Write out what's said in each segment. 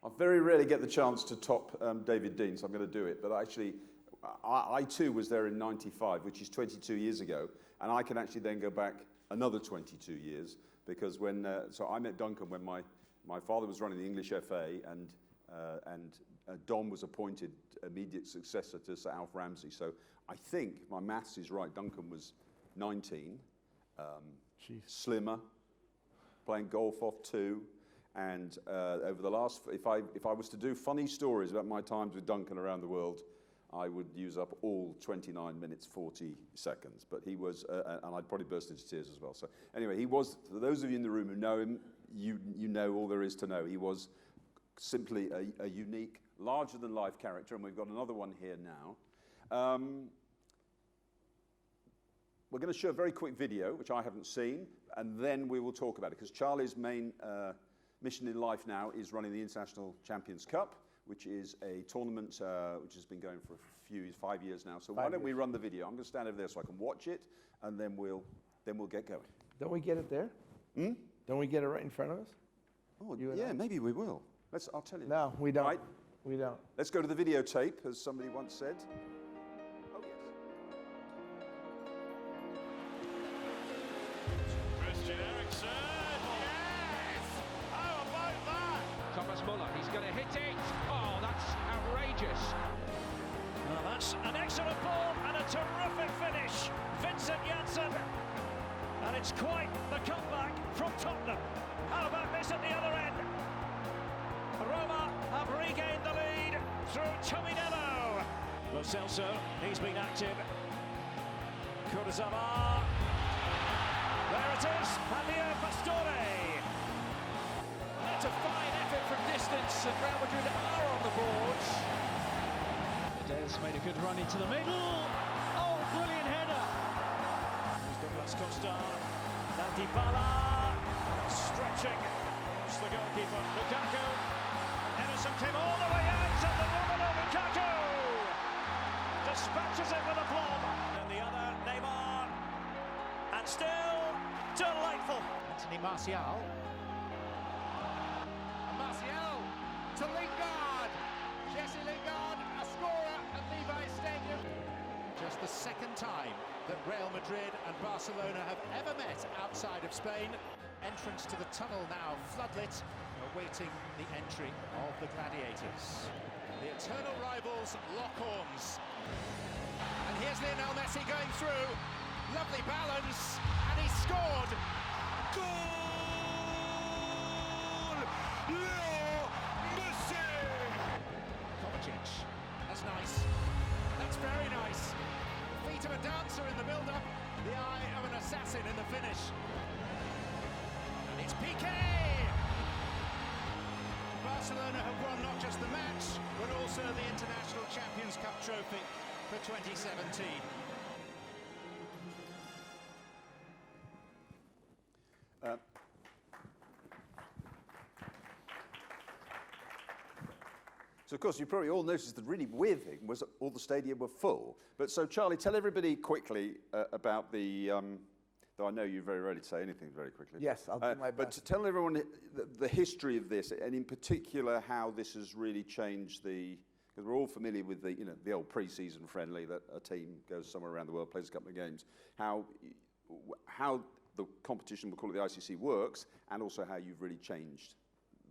I very rarely get the chance to top David Dean, so I'm going to do it. But actually, I too was there in '95, which is 22 years ago, and I can actually then go back another 22 years because so I met Duncan when my father was running the English FA, and Don was appointed immediate successor to Sir Alf Ramsey. So I think my maths is right. Duncan was 19, slimmer, playing golf off 2. And over the last, if I was to do funny stories about my times with Duncan around the world, I would use up all 29 minutes, 40 seconds. But he was, and I'd probably burst into tears as well. So anyway, he was, for those of you in the room who know him, you know all there is to know. He was simply a unique, larger-than-life character, and we've got another one here now. We're going to show a very quick video, which I haven't seen, and then we will talk about it, because Charlie's main mission in life now is running the International Champions Cup, which is a tournament which has been going for 5 years now. So why don't we run the video? I'm going to stand over there so I can watch it, and then we'll get going. Don't we get it there? Don't we get it right in front of us? Oh, yeah, maybe we will. I'll tell you. No, we don't. Right. We don't. Let's go to the videotape, as somebody once said. Oh, yes. Christian Eriksen. Yes! How about that? Thomas Muller, he's going to hit it. Oh, that's outrageous. Well, that's an excellent ball and a terrific finish. Vincent Janssen. And it's quite the comeback from Tottenham. How about this at the other end? Roma have regained the lead through Tominello. Lo Celso, he's been active. Kurzawa. There it is, Javier Pastore. It's a fine effort from distance, and Real Madrid are on the boards. Dez made a good run into the middle. Oh, brilliant header. There's Douglas Costa. Now Dybala. Stretching. It's the goalkeeper, Lukaku. Emerson came all the way out, and the Romelu Lukaku dispatches it with a blob. And the other, Neymar. And still, delightful. Anthony Martial. Martial to Lingard. Jesse Lingard, a scorer at Levi's Stadium. Just the second time that Real Madrid and Barcelona have ever met outside of Spain. Entrance to the tunnel now floodlit, awaiting the entry of the Gladiators. The eternal rivals lock horns. And here's Lionel Messi going through. Lovely balance, and he scored. Goal! Leo Messi! Kovacic. That's nice. That's very nice. Feet of a dancer in the build-up, the eye of an assassin in the finish. And it's Piqué! Barcelona have won not just the match, but also the International Champions Cup trophy for 2017. So, of course, you probably all noticed the really weird thing was that all the stadium were full. But so, Charlie, tell everybody quickly about the, though I know you very rarely say anything very quickly. Yes, I'll do my best. But to tell everyone the history of this, and in particular how this has really changed because we're all familiar with the old pre-season friendly that a team goes somewhere around the world, plays a couple of games, how the competition, we'll call it the ICC, works, and also how you've really changed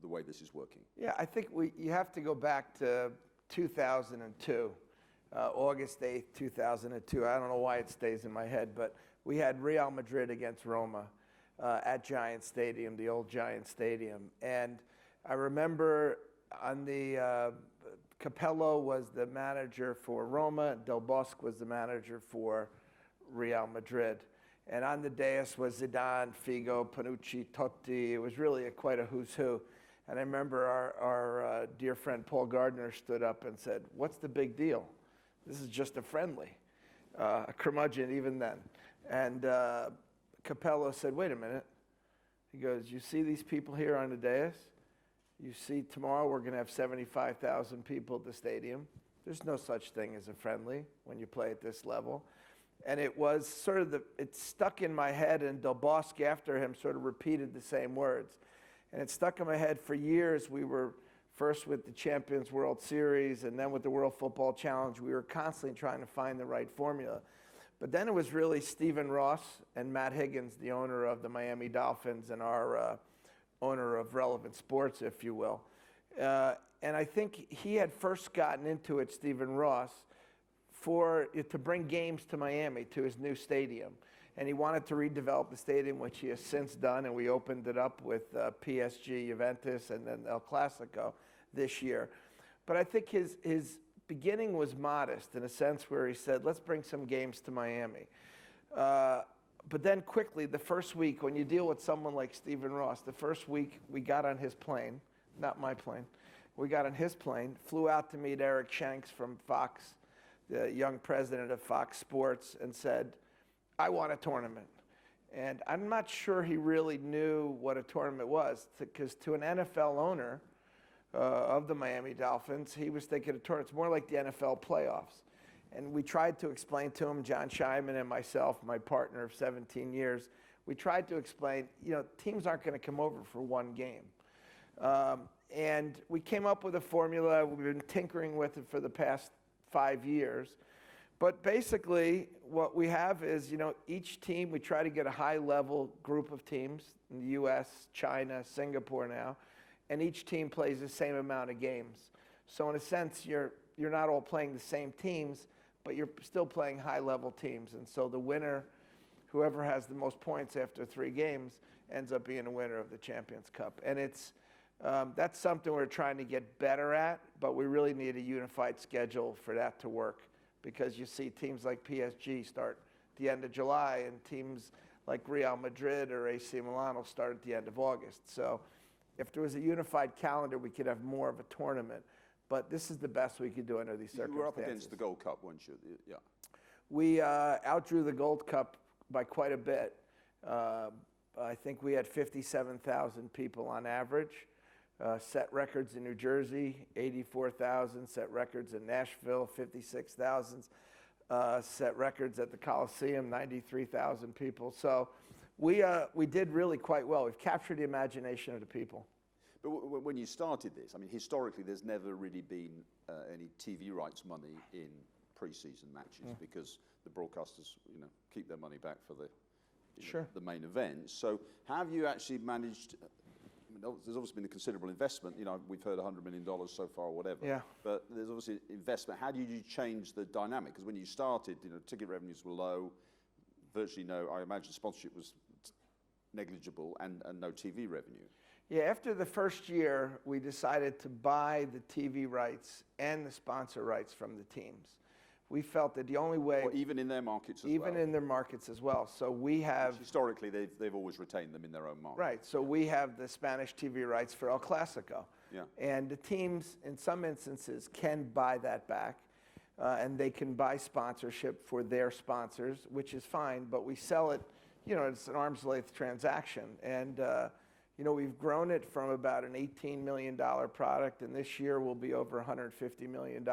the way this is working. Yeah, I think you have to go back to 2002, August 8th, 2002. I don't know why it stays in my head, but we had Real Madrid against Roma at Giant Stadium, the old Giant Stadium. And I remember Capello was the manager for Roma, Del Bosque was the manager for Real Madrid. And on the dais was Zidane, Figo, Panucci, Totti. It was really quite a who's who. And I remember our dear friend Paul Gardner stood up and said, "What's the big deal? This is just a friendly." A curmudgeon even then. And Capello said, "Wait a minute." He goes, "You see these people here on the dais? You see tomorrow we're going to have 75,000 people at the stadium. There's no such thing as a friendly when you play at this level." And it was sort of it stuck in my head, and Del Bosque after him sort of repeated the same words. And it stuck in my head for years. We were first with the Champions World Series and then with the World Football Challenge. We were constantly trying to find the right formula. But then it was really Stephen Ross and Matt Higgins, the owner of the Miami Dolphins and our owner of Relevant Sports, if you will. And I think he had first gotten into it, Stephen Ross, to bring games to Miami, to his new stadium. And he wanted to redevelop the stadium, which he has since done, and we opened it up with PSG, Juventus, and then El Clasico this year. But I think his beginning was modest in a sense where he said, let's bring some games to Miami. But then quickly, the first week, when you deal with someone like Stephen Ross, the first week we got on his plane, not my plane, we got on his plane, flew out to meet Eric Shanks from Fox, the young president of Fox Sports, and said, I want a tournament. And I'm not sure he really knew what a tournament was, because to an NFL owner of the Miami Dolphins, he was thinking a tournament. It's more like the NFL playoffs. And we tried to explain to him, John Scheinman and myself, my partner of 17 years, we tried to explain, teams aren't going to come over for one game. And we came up with a formula. We've been tinkering with it for the past 5 years. But basically, what we have is, each team, we try to get a high-level group of teams in the U.S., China, Singapore now, and each team plays the same amount of games. So in a sense, you're not all playing the same teams, but you're still playing high-level teams. And so the winner, whoever has the most points after 3 games, ends up being a winner of the Champions Cup. And that's something we're trying to get better at, but we really need a unified schedule for that to work. Because you see teams like PSG start at the end of July, and teams like Real Madrid or AC Milan will start at the end of August. So if there was a unified calendar, we could have more of a tournament. But this is the best we could do under these circumstances. You were up against the Gold Cup, weren't you? Yeah. We outdrew the Gold Cup by quite a bit. I think we had 57,000 people on average. Set records in New Jersey, 84,000. Set records in Nashville, 56,000. Set records at the Coliseum, 93,000 people. So we did really quite well. We've captured the imagination of the people. But when you started this, historically, there's never really been any TV rights money in pre-season matches because the broadcasters, keep their money back for the main events. So how have you actually managed? There's obviously been a considerable investment. We've heard $100 million so far or whatever. Yeah. But there's obviously investment. How did you change the dynamic? Because when you started, ticket revenues were low, virtually no. I imagine sponsorship was negligible and no TV revenue. Yeah, after the first year, we decided to buy the TV rights and the sponsor rights from the teams. We felt that the only way... Or even in their markets as well. Even in their markets as well. So we have... Which historically, they've always retained them in their own market. Right. So we have the Spanish TV rights for El Clasico. Yeah. And the teams, in some instances, can buy that back. And they can buy sponsorship for their sponsors, which is fine. But we sell it, it's an arm's length transaction. And, we've grown it from about an $18 million product. And this year will be over $150 million.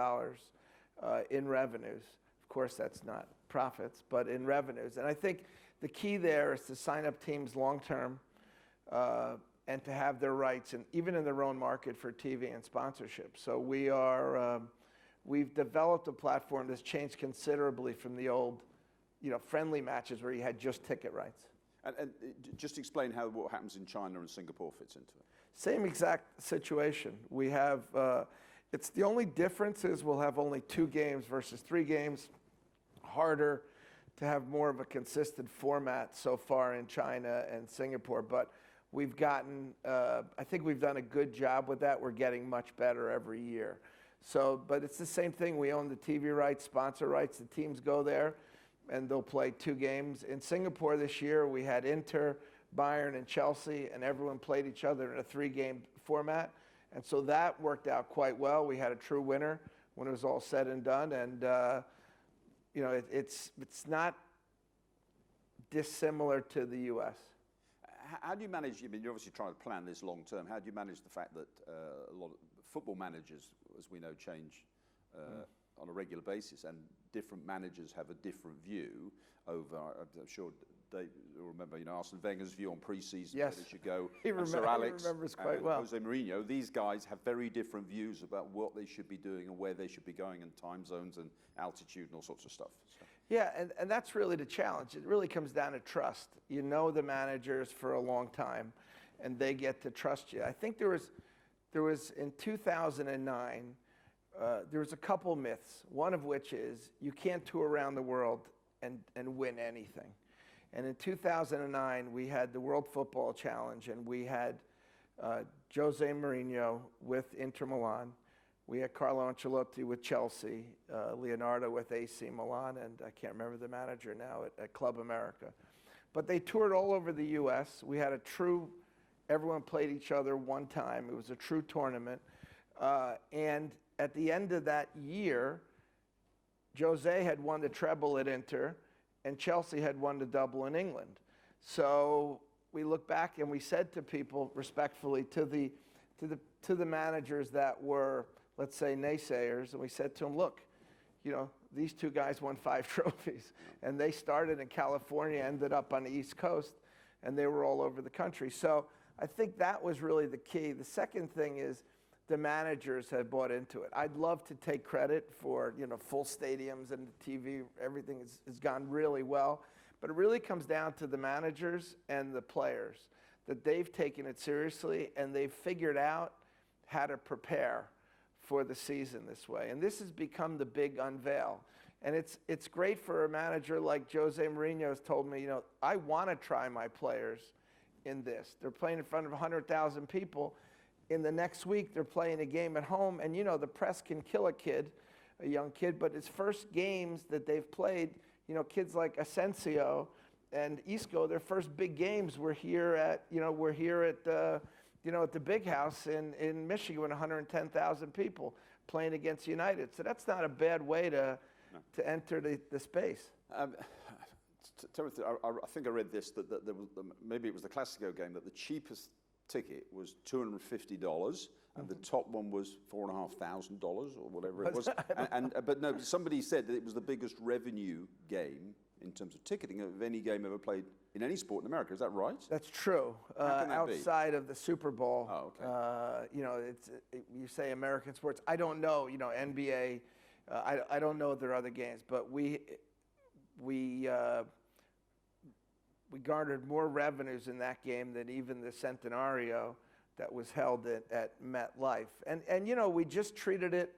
In revenues. Of course, that's not profits, but in revenues. And I think the key there is to sign up teams long-term and to have their rights, and even in their own market for TV and sponsorship. So we've developed a platform that's changed considerably from the old, friendly matches where you had just ticket rights. And just explain how what happens in China and Singapore fits into it. Same exact situation. We have... It's the only difference is we'll have only 2 games versus 3 games. Harder to have more of a consistent format so far in China and Singapore, but we've gotten, I think we've done a good job with that. We're getting much better every year. So, but it's the same thing. We own the TV rights, sponsor rights. The teams go there and they'll play 2 games. In Singapore this year, we had Inter, Bayern, and Chelsea, and everyone played each other in a 3-game format. And so that worked out quite well. We had a true winner when it was all said and done. And, it's not dissimilar to the U.S. How do you manage, you're obviously trying to plan this long term. How do you manage the fact that a lot of football managers, as we know, change on a regular basis, and different managers have a different view over, I'm sure remember, Arsene Wenger's view on pre-season, Yes. where they should go. He and Sir remember- he Alex remembers quite and well. Jose Mourinho, these guys have very different views about what they should be doing and where they should be going, and time zones and altitude and all sorts of stuff. So, Yeah, and that's really the challenge. It really comes down to trust. You know the managers for a long time, and they get to trust you. I think there was in 2009, there was a couple myths, one of which is you can't tour around the world and win anything. And in 2009, we had the World Football Challenge, and we had Jose Mourinho with Inter Milan. We had Carlo Ancelotti with Chelsea, Leonardo with AC Milan, and I can't remember the manager now at Club America. But they toured all over the U.S. We had everyone played each other one time. It was a true tournament. And at the end of that year, Jose had won the treble at Inter, and Chelsea had won the double in England. So we look back and we said to people respectfully, to the managers that were, let's say, naysayers, and we said to them, look, these two guys won 5 trophies, and they started in California, ended up on the East Coast, and they were all over the country. So I think that was really the key. The second thing is the managers have bought into it. I'd love to take credit for, full stadiums and the TV, everything has gone really well, but it really comes down to the managers and the players, that they've taken it seriously and they've figured out how to prepare for the season this way. And this has become the big unveil. And it's great for a manager like Jose Mourinho has told me, I want to try my players in this. They're playing in front of 100,000 people. In the next week, they're playing a game at home. And, the press can kill a young kid, but his first games that they've played, kids like Asensio and Isco, their first big games were here at the big house in Michigan with 110,000 people playing against United. So that's not a bad way to enter the space. Timothy, I think I read this, that there was, maybe it was the Classico game, that the cheapest ticket was $250, and the top one was $4,500 or whatever it was. But no, somebody said that it was the biggest revenue game in terms of ticketing of any game ever played in any sport in America. Is that right? That's true. How can that be? Outside of the Super Bowl, Oh, okay. You say American sports. I don't know. NBA. I don't know if there are other games, but we garnered more revenues in that game than even the Centenario that was held at MetLife. And we just treated it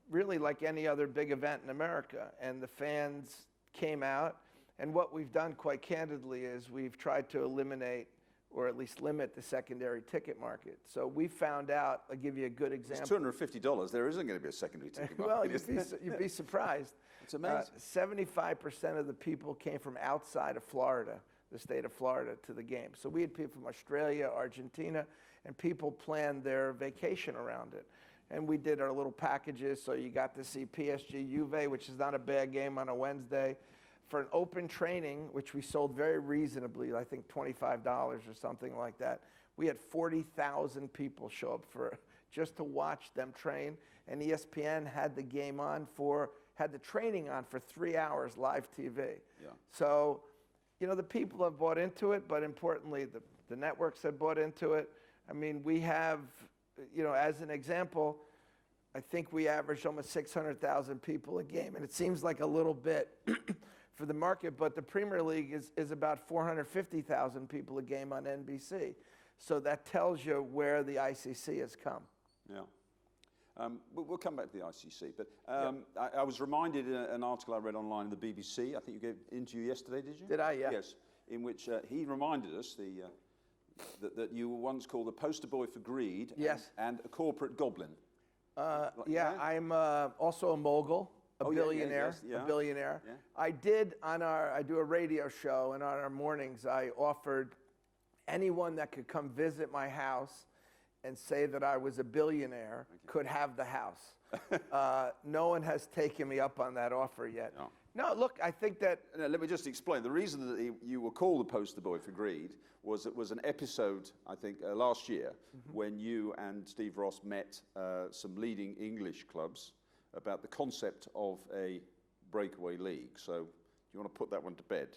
really like any other big event in America. And the fans came out. And what we've done, quite candidly, is we've tried to eliminate or at least limit the secondary ticket market. So we found out, I'll give you a good example. It's $250. There isn't going to be a secondary ticket market. Well, you'd be surprised. It's amazing. 75% of the people came from outside of Florida, the state of Florida, to the game. So we had people from Australia, Argentina, and people planned their vacation around it. And we did our little packages, so you got to see PSG Juve, which is not a bad game on a Wednesday. For an open training, which we sold very reasonably, I think $25 or something like that, we had 40,000 people show up just to watch them train. And ESPN had the game had the training on for 3 hours, live TV. Yeah. So, the people have bought into it, but importantly, the networks have bought into it. I mean, we have, as an example, I think we averaged almost 600,000 people a game, and it seems like a little bit for the market, but the Premier League is about 450,000 people a game on NBC. So that tells you where the ICC has come. Yeah. We'll come back to the ICC, but I was reminded in an article I read online in the BBC, I think you gave an interview yesterday, did you? Did I? Yeah. Yes, in which he reminded us that you were once called a poster boy for greed. Yes. And a corporate goblin. I'm also a mogul. A billionaire. Yeah. A billionaire. Yeah. I do a radio show, and on our mornings I offered anyone that could come visit my house and say that I was a billionaire could have the house. No one has taken me up on that offer yet. No, look, I think that... Let me just explain. The reason that you were called the poster boy for greed was it was an episode, I think, last year when you and Steve Ross met some leading English clubs about the concept of a breakaway league. So you want to put that one to bed?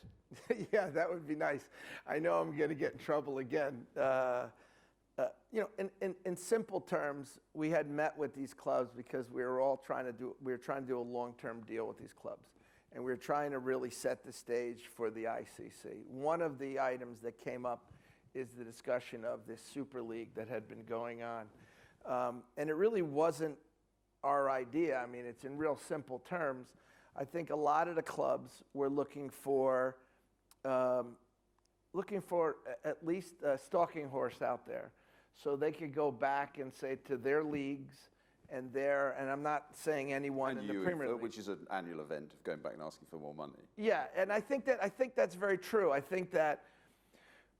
Yeah, that would be nice. I know I'm going to get in trouble again. You know, in simple terms, we had met with these clubs because we were trying to do a long-term deal with these clubs, and we were trying to really set the stage for the ICC. One of the items that came up is the discussion of this Super League that had been going on, and it really wasn't our idea. I mean, it's in real simple terms. I think a lot of the clubs were looking for at least a stalking horse out there, so they could go back and say to their leagues and I'm not saying anyone in the Premier League, which is an annual event of going back and asking for more money. Yeah, and I think that's very true. I think that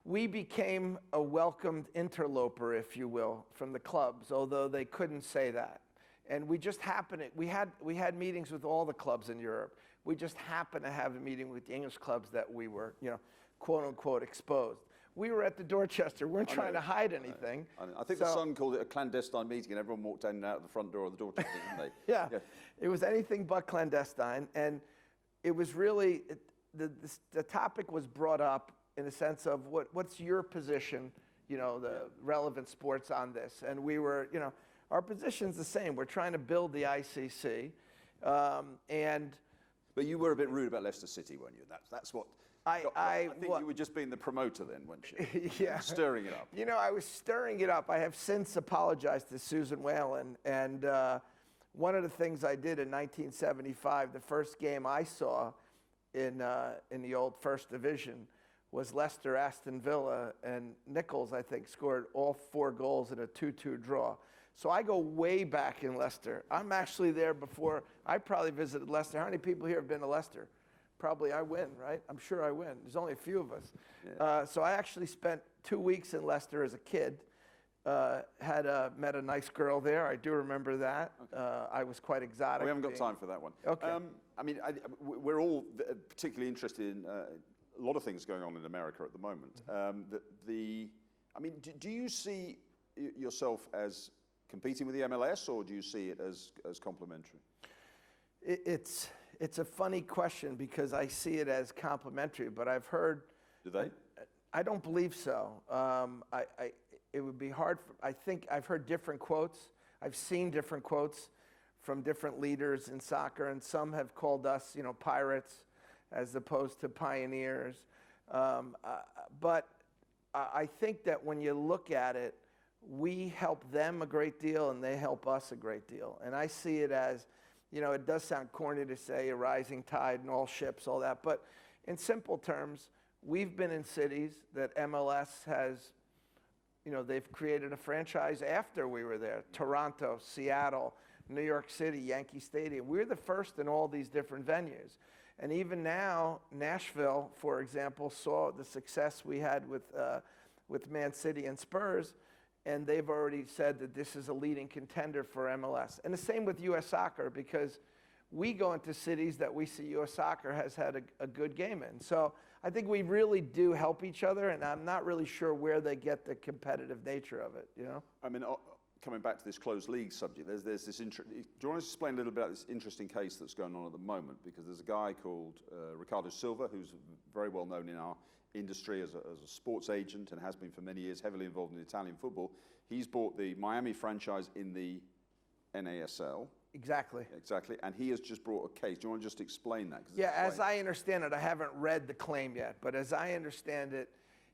we became a welcomed interloper, if you will, from the clubs, although they couldn't say that. And we just happened, we had meetings with all the clubs in Europe. We just happened to have a meeting with the English clubs that we were, you know, quote unquote exposed. We were at the Dorchester. We weren't trying to hide anything. I think the Sun called it a clandestine meeting, and everyone walked in and out of the front door of the Dorchester, didn't they? Yeah, it was anything but clandestine. And it was really, the topic was brought up in a sense of what's your position, you know, the relevant sports on this. And we were, you know, our position's the same. We're trying to build the ICC. But you were a bit rude about Leicester City, weren't you? That's what... I think you were just being the promoter then, weren't you? Yeah. Stirring it up. You know, I was stirring it up. I have since apologized to Susan Whalen. And one of the things I did in 1975, the first game I saw in the old First Division was Leicester Aston Villa, and Nichols, I think, scored all 4 goals in a 2-2 draw. So I go way back in Leicester. I'm actually there before I probably visited Leicester. How many people here have been to Leicester? Probably I win, right? I'm sure I win. There's only a few of us. Yeah. So I actually spent 2 weeks in Leicester as a kid. Met a nice girl there. I do remember that. Okay. I was quite exotic. We haven't got time for that one. Okay. I mean, we're all particularly interested in a lot of things going on in America at the moment. I mean, do you see yourself as competing with the MLS, or do you see it as complementary? It's a funny question because I see it as complementary, but I've heard... Do they? I don't believe so. It would be hard I think I've heard different quotes. I've seen different quotes from different leaders in soccer, and some have called us, you know, pirates as opposed to pioneers. But I think that when you look at it, we help them a great deal and they help us a great deal. And I see it as, you know, it does sound corny to say a rising tide and all ships, all that, but in simple terms, we've been in cities that MLS has, you know, they've created a franchise after we were there. Toronto, Seattle, New York City, Yankee Stadium. We're the first in all these different venues. And even now, Nashville, for example, saw the success we had with Man City and Spurs, and they've already said that this is a leading contender for MLS. And the same with U.S. Soccer, because we go into cities that we see U.S. Soccer has had a good game in. So I think we really do help each other, and I'm not really sure where they get the competitive nature of it, you know? I mean, coming back to this closed league subject, there's this do you want to explain a little bit about this interesting case that's going on at the moment? Because there's a guy called Ricardo Silva, who's very well known in our industry as a sports agent and has been for many years, heavily involved in Italian football. He's bought the Miami franchise in the NASL. Exactly. Exactly, and he has just brought a case. Do you want to just explain that? Yeah, as I understand it, I haven't read the claim yet, but as I understand it,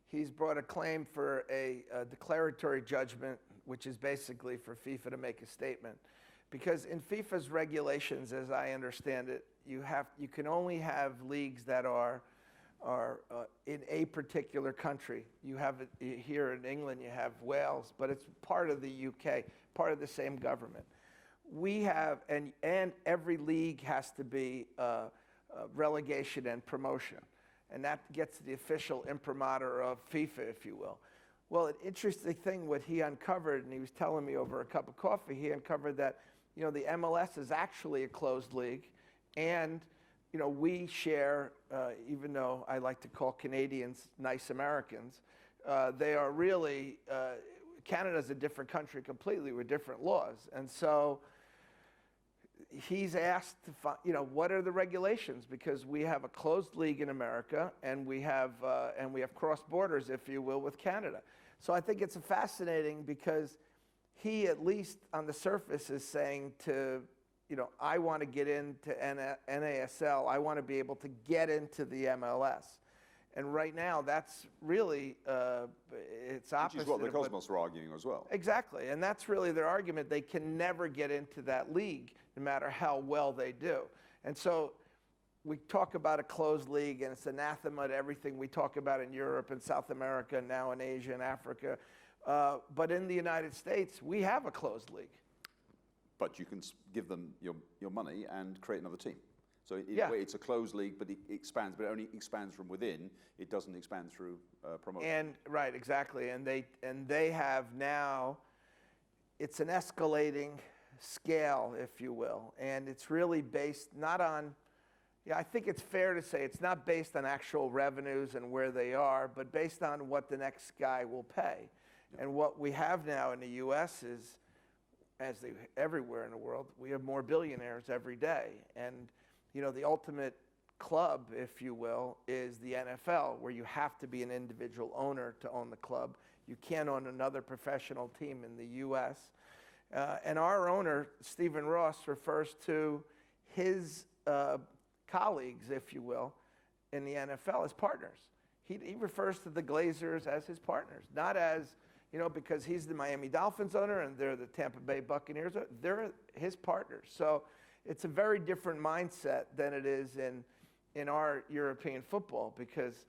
he's brought a claim for a declaratory judgment, which is basically for FIFA to make a statement. Because in FIFA's regulations, as I understand it, you can only have leagues that are in a particular country. You have it here in England, you have Wales, but it's part of the UK, part of the same government. We have, and every league has to be relegation and promotion. And that gets the official imprimatur of FIFA, if you will. Well, an interesting thing what he uncovered, and he was telling me over a cup of coffee, he uncovered that, you know, the MLS is actually a closed league, and, you know, we share, even though I like to call Canadians nice Americans, they are really, Canada's a different country completely with different laws. And so he's asked to find, what are the regulations? Because we have a closed league in America, and we have cross borders, if you will, with Canada. So I think it's fascinating because he, at least on the surface, is saying to, I want to get into NASL. I want to be able to get into the MLS. And right now, that's really, it's opposite. Which is what the Cosmos were arguing as well. Exactly, and that's really their argument. They can never get into that league, no matter how well they do. And so we talk about a closed league, and it's anathema to everything we talk about in Europe and South America, and now in Asia and Africa. But in the United States, we have a closed league. But you can give them your money and create another team. So it's a closed league, but it expands, but it only expands from within. It doesn't expand through promotion. And right, exactly. And they have now, it's an escalating scale, if you will. And it's really based not on, I think it's fair to say it's not based on actual revenues and where they are, but based on what the next guy will pay. And what we have now in the U.S. is, as everywhere in the world, we have more billionaires every day. And the ultimate club, if you will, is the NFL, where you have to be an individual owner to own the club. You can't own another professional team in the U.S. And our owner, Stephen Ross, refers to his colleagues, if you will, in the NFL as partners. He refers to the Glazers as his partners, not as, because he's the Miami Dolphins owner and they're the Tampa Bay Buccaneers. They're his partners. So it's a very different mindset than it is in our European football, because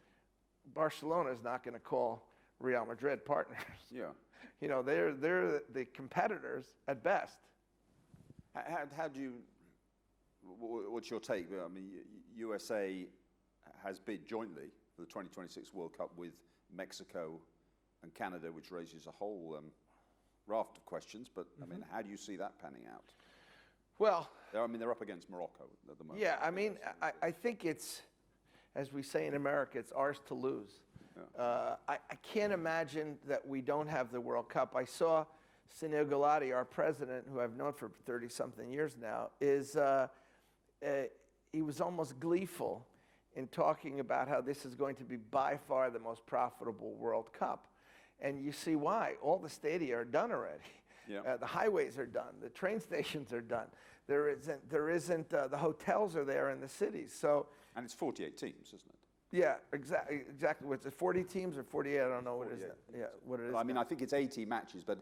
Barcelona is not going to call Real Madrid partners. Yeah. They're the competitors at best. How do you, what's your take? I mean, USA has bid jointly for the 2026 World Cup with Mexico and Canada, which raises a whole raft of questions. But, I mean, how do you see that panning out? Well, they're up against Morocco at the moment. Yeah, I think it's, as we say in America, it's ours to lose. Yeah. I can't imagine that we don't have the World Cup. I saw Sunil Gulati, our president, who I've known for 30-something years now, he was almost gleeful in talking about how this is going to be by far the most profitable World Cup. And you see why. All the stadia are done already. Yeah. The highways are done. The train stations are done. There isn't the hotels are there in the cities. So. And it's 48 teams, isn't it? Yeah, exactly. What's it, 40 teams or 48? I don't know what it is. Yeah, what it is. I mean, I think it's 80 matches, but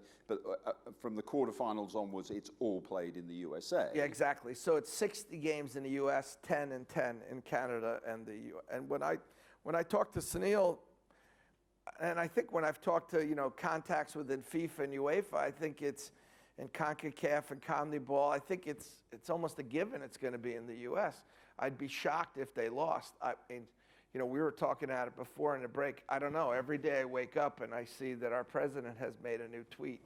from the quarterfinals onwards, it's all played in the USA. Yeah, exactly. So it's 60 games in the U.S., 10 and 10 in Canada and the U. And when I talked to Sunil, and I think when I've talked to contacts within FIFA and UEFA, I think it's in CONCACAF and CONMEBOL. I think it's almost a given it's going to be in the U.S. I'd be shocked if they lost. I mean, we were talking about it before in the break. I don't know. Every day I wake up and I see that our president has made a new tweet.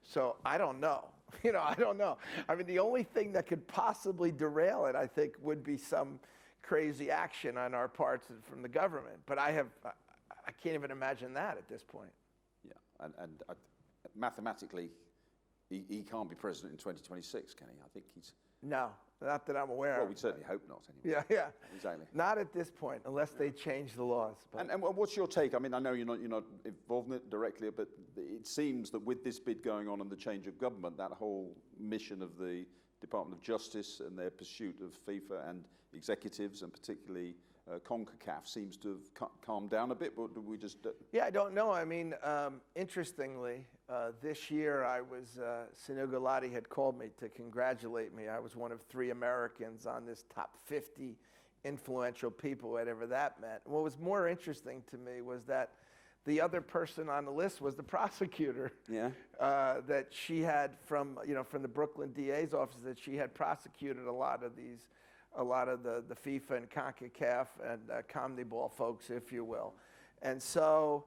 So I don't know. I don't know. I mean, the only thing that could possibly derail it, I think, would be some crazy action on our parts from the government. But I can't even imagine that at this point. Yeah, and mathematically, he can't be president in 2026, can he? I think he's... No, not that I'm aware of. Well, we certainly hope not, anyway. Yeah. Exactly. Not at this point, unless they change the laws. But. And what's your take? I mean, I know you're not involved in it directly, but it seems that with this bid going on and the change of government, that whole mission of the Department of Justice and their pursuit of FIFA and executives, and particularly CONCACAF, seems to have calmed down a bit, but do we just... Yeah, I don't know. I mean, interestingly, this year Sunil Gulati had called me to congratulate me. I was one of 3 Americans on this top 50 influential people, whatever that meant. And what was more interesting to me was that the other person on the list was the prosecutor. Yeah. That she had from the Brooklyn DA's office, that she had prosecuted a lot of the FIFA and CONCACAF and CONMEBOL folks, if you will. And so,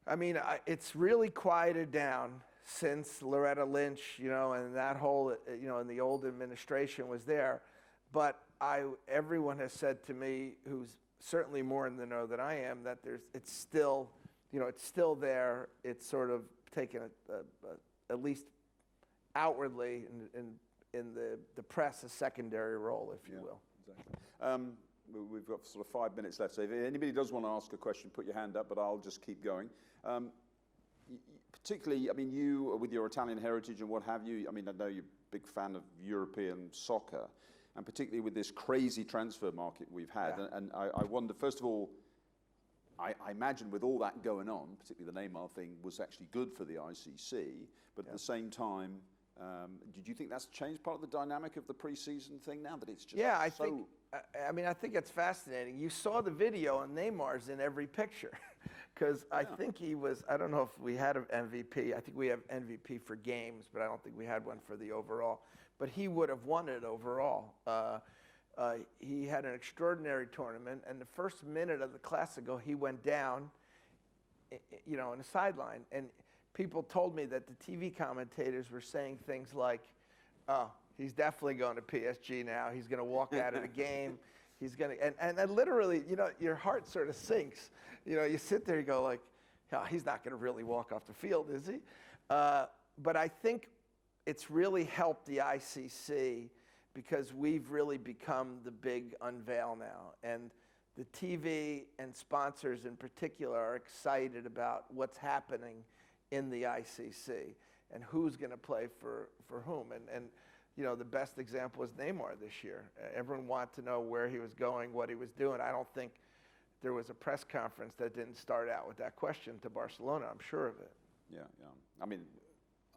I mean, it's really quieted down since Loretta Lynch, and that whole, and the old administration was there. But everyone has said to me, who's certainly more in the know than I am, that it's still there. It's sort of taken at least outwardly and the press a secondary role, if you will. Exactly. We've got sort of 5 minutes left, so if anybody does want to ask a question, put your hand up, but I'll just keep going. Particularly, I mean, you, with your Italian heritage and what have you, I mean, I know you're a big fan of European soccer, and particularly with this crazy transfer market we've had. Yeah. And I wonder, first of all, I imagine with all that going on, particularly the Neymar thing was actually good for the ICC, but at the same time, did you think that's changed part of the dynamic of the pre-season thing now that it's just I think it's fascinating. You saw the video and Neymar's in every picture because I think he was, I don't know if we had an MVP. I think we have MVP for games, but I don't think we had one for the overall. But he would have won it overall. He had an extraordinary tournament, and the first minute of the Classico, he went down, in a sideline. And people told me that the TV commentators were saying things like, oh, he's definitely going to PSG now. He's going to walk out of the game. He's going to, and literally, your heart sort of sinks. You sit there, you go like, oh, he's not going to really walk off the field, is he? But I think it's really helped the ICC because we've really become the big unveil now. And the TV and sponsors in particular are excited about what's happening in the ICC and who's going to play for whom. And the best example was Neymar this year. Everyone wanted to know where he was going, what he was doing. I don't think there was a press conference that didn't start out with that question to Barcelona. I'm sure of it. Yeah. I mean,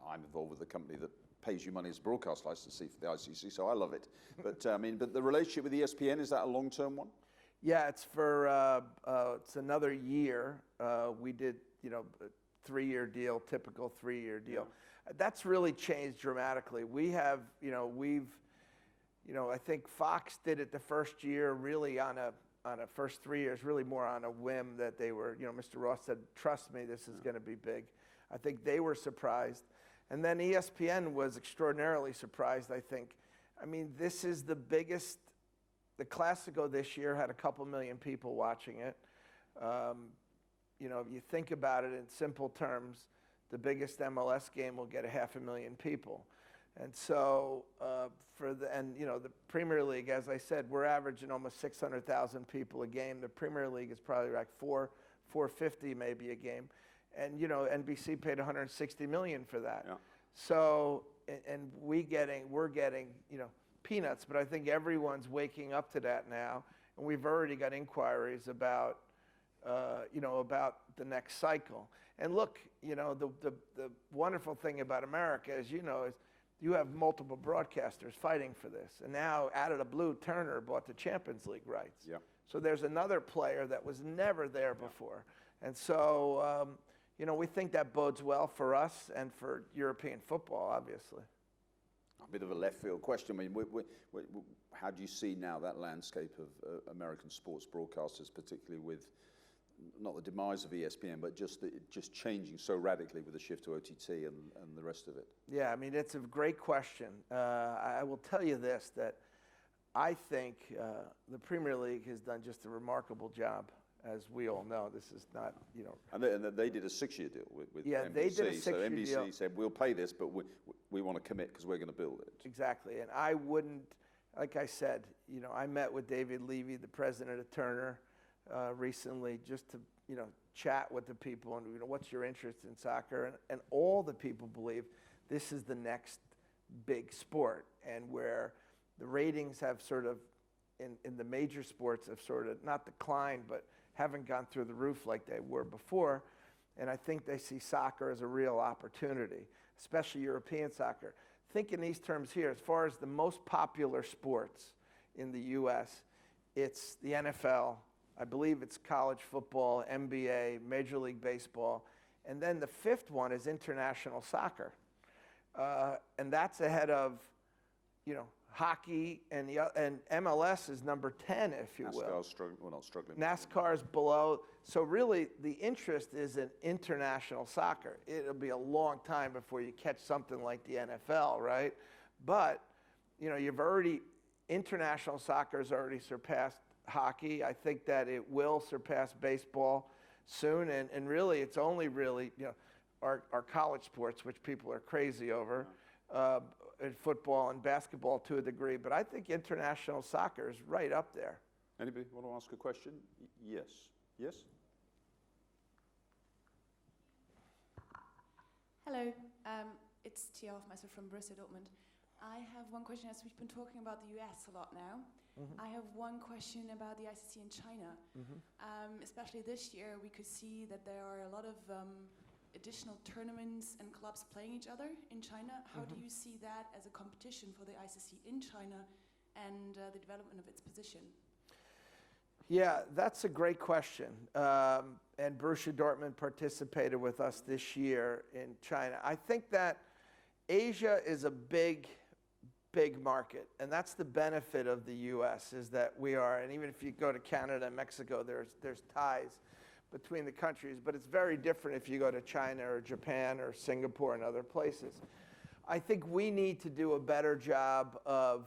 I'm involved with a company that pays you money as a broadcast licensee for the ICC, so I love it. But but the relationship with ESPN, is that a long-term one? Yeah, it's for it's another year. We did a 3-year deal, typical 3-year deal. Yeah. That's really changed dramatically. We have I think Fox did it the first year really on a first 3 years really more on a whim that they were Mr. Ross said, trust me, this is going to be big. I think they were surprised. And then ESPN was extraordinarily surprised, I think. I mean, this is the biggest, the Classico this year had a couple million people watching it. If you think about it in simple terms, the biggest MLS game will get 500,000 people. And so the Premier League, as I said, we're averaging almost 600,000 people a game. The Premier League is probably like 450 maybe a game. And NBC paid $160 million for that. Yeah. So, and we're getting peanuts, but I think everyone's waking up to that now, and we've already got inquiries about about the next cycle. And look, the wonderful thing about America, as you know, is you have multiple broadcasters fighting for this, and now out of the blue, Turner bought the Champions League rights. Yeah. So there's another player that was never there before, and so. We think that bodes well for us and for European football, obviously. A bit of a left field question. I mean, how do you see now that landscape of American sports broadcasters, particularly with not the demise of ESPN, but just changing so radically with the shift to OTT and the rest of it? Yeah, I mean, it's a great question. I will tell you this, that I think the Premier League has done just a remarkable job. As we all know, this is not, And they did a 6-year deal with NBC. They did a 6-year deal. So NBC said, we'll pay this, but we want to commit because we're going to build it. Exactly. And I wouldn't, like I said, I met with David Levy, the president of Turner, recently just to, chat with the people and, what's your interest in soccer? And all the people believe this is the next big sport, and where the ratings have sort of, in the major sports, have sort of not declined, but haven't gone through the roof like they were before. And I think they see soccer as a real opportunity, especially European soccer. Think in these terms here, as far as the most popular sports in the U.S., it's the NFL, I believe it's college football, NBA, Major League Baseball, and then the 5th one is international soccer. And that's ahead of, hockey, and MLS is number 10, if you will. NASCAR's struggling, well, not struggling. NASCAR's below. So really, the interest is in international soccer. It'll be a long time before you catch something like the NFL, right? But, international soccer has already surpassed hockey. I think that it will surpass baseball soon. And really, it's only really, our college sports, which people are crazy over. in football and basketball to a degree, but I think international soccer is right up there. Anybody want to ask a question? Yes. Yes? Hello, it's Tia Hofmeister from Borussia Dortmund. I have one question, as we've been talking about the US a lot now. I have one question about the ICC in China. Especially this year, we could see that there are a lot of additional tournaments and clubs playing each other in China. How do you see that as a competition for the ICC in China and the development of its position? Yeah, that's a great question. And Borussia Dortmund participated with us this year in China. I think that Asia is a big market, and that's the benefit of the U.S. is that we are, and even if you go to Canada and Mexico, there's ties between the countries, but it's very different if you go to China or Japan or Singapore and other places. I think we need to do a better job of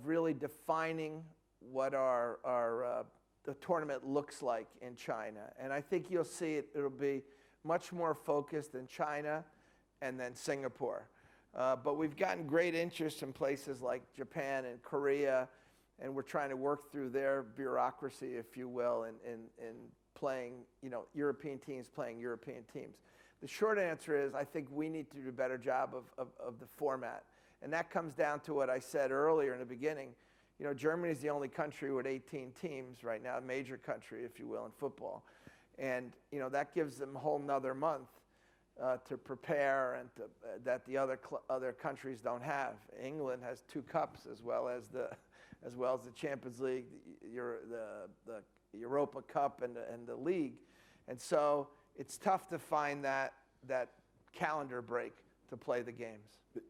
really defining what the tournament looks like in China. And I think you'll see it'll be much more focused in China and then Singapore. But we've gotten great interest in places like Japan and Korea, and we're trying to work through their bureaucracy, if you will, in playing, European teams playing European teams. The short answer is I think we need to do a better job of the format. And that comes down to what I said earlier in the beginning. Germany is the only country with 18 teams right now, a major country, if you will, in football. And, that gives them a whole nother month to prepare and that the other countries don't have. England has 2 cups as well as the Champions League, the Europa Cup and the league. And so it's tough to find that calendar break to play the games. But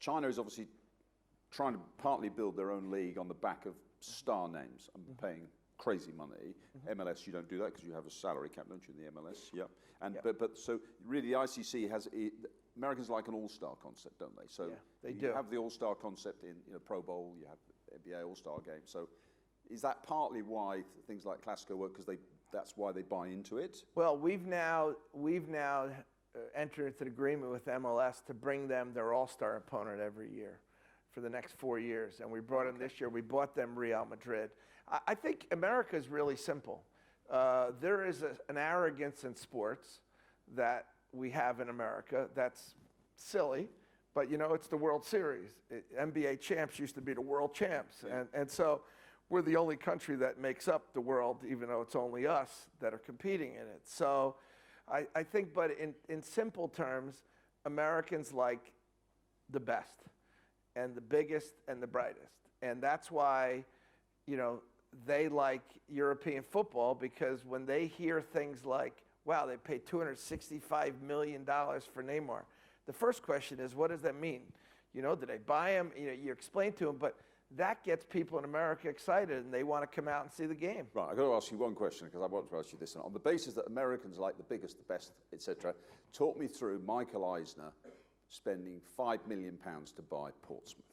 China is obviously trying to partly build their own league on the back of star names and paying crazy money. MLS, you don't do that because you have a salary cap, don't you, in the MLS? Yeah. And but so really, the ICC has Americans like an all-star concept, don't they? So they you have the all-star concept in Pro Bowl, you have NBA All-Star Game. So is that partly why things like Clasico work? Because that's why they buy into it. Well, we've now entered into an agreement with MLS to bring them their all-star opponent every year for the next 4 years. And we brought them this year. We bought them Real Madrid. I think America is really simple. There is an arrogance in sports that we have in America that's silly, but it's the World Series. NBA champs used to be the world champs. Yeah. And so we're the only country that makes up the world, even though it's only us that are competing in it. So I think, but in simple terms, Americans like the best and the biggest and the brightest. And that's why, they like European football, because when they hear things like, wow, they paid $265 million for Neymar, the first question is, what does that mean? Did they buy him? You explain to them, but that gets people in America excited, and they want to come out and see the game. Right, I've got to ask you one question, because I want to ask you this. On the basis that Americans like the biggest, the best, etc., talk me through Michael Eisner spending £5 million to buy Portsmouth.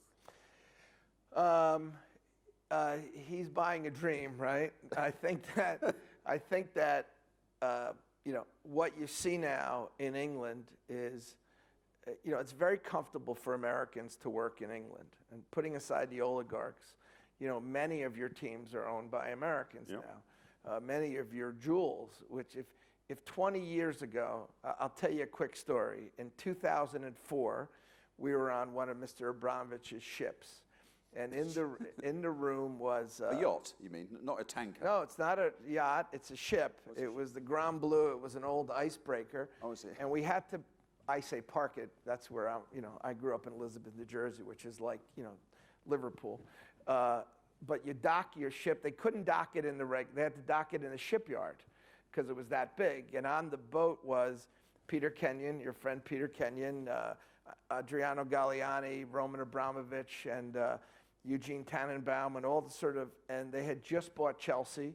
He's buying a dream, right? I think that what you see now in England is, it's very comfortable for Americans to work in England. And putting aside the oligarchs, many of your teams are owned by Americans now. Many of your jewels, which if 20 years ago, I'll tell you a quick story. In 2004, we were on one of Mr. Abramovich's ships. And in the room was a yacht. You mean, not a tanker? No, it's not a yacht. It's a ship. It was the Grand Bleu. It was an old icebreaker. Oh, I see. And we had to, I say, park it. That's where I grew up in Elizabeth, New Jersey, which is like Liverpool. But you dock your ship. They couldn't dock it in the They had to dock it in the shipyard because it was that big. And on the boat was Peter Kenyon, your friend Peter Kenyon, Adriano Galliani, Roman Abramovich, and Eugene Tannenbaum, and all the and they had just bought Chelsea,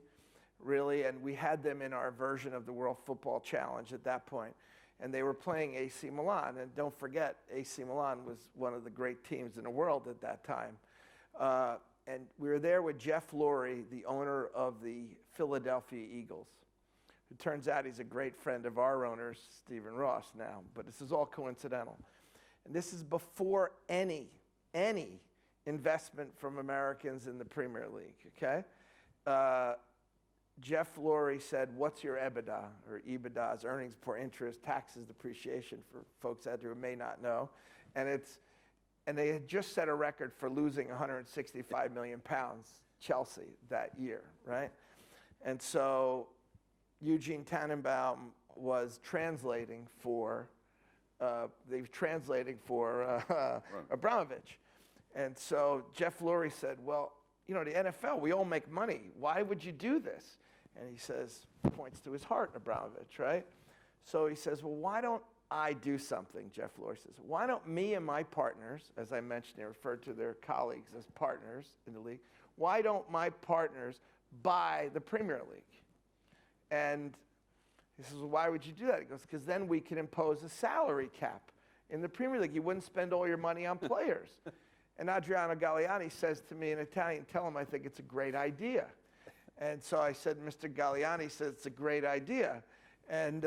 really, and we had them in our version of the World Football Challenge at that point. And they were playing AC Milan, and don't forget, AC Milan was one of the great teams in the world at that time. And we were there with Jeff Lurie, the owner of the Philadelphia Eagles, It turns out he's a great friend of our owner, Stephen Ross, now. But this is all coincidental. And this is before any investment from Americans in the Premier League, okay? Jeff Lurie said, what's your EBITDA, or EBITDA is earnings before interest, taxes, depreciation, for folks out there who may not know. And they had just set a record for losing 165 million pounds, Chelsea, that year, right? And so Eugene Tannenbaum was translating for Abramovich. And so Jeff Lurie said, well, you know, the NFL, we all make money. Why would you do this? And he says, points to his heart, Abramovich, right? So he says, well, why don't I do something, Jeff Lurie says. Why don't me and my partners, as I mentioned, they referred to their colleagues as partners in the league, why don't my partners buy the Premier League? And he says, well, why would you do that? He goes, because then we can impose a salary cap in the Premier League. You wouldn't spend all your money on players. And Adriano Galliani says to me in Italian, tell him I think it's a great idea. And so I said, Mr. Galliani says it's a great idea. And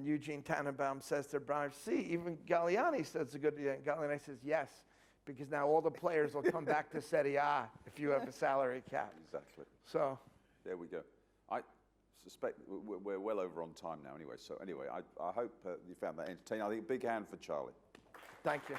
Eugene Tannenbaum says to Brian, see, even Galliani says it's a good idea. And Galliani says, yes, because now all the players will come back to Serie A if you have a salary cap. Exactly. So there we go. I suspect we're well over on time now anyway. So anyway, I hope you found that entertaining. I think a big hand for Charlie. Thank you.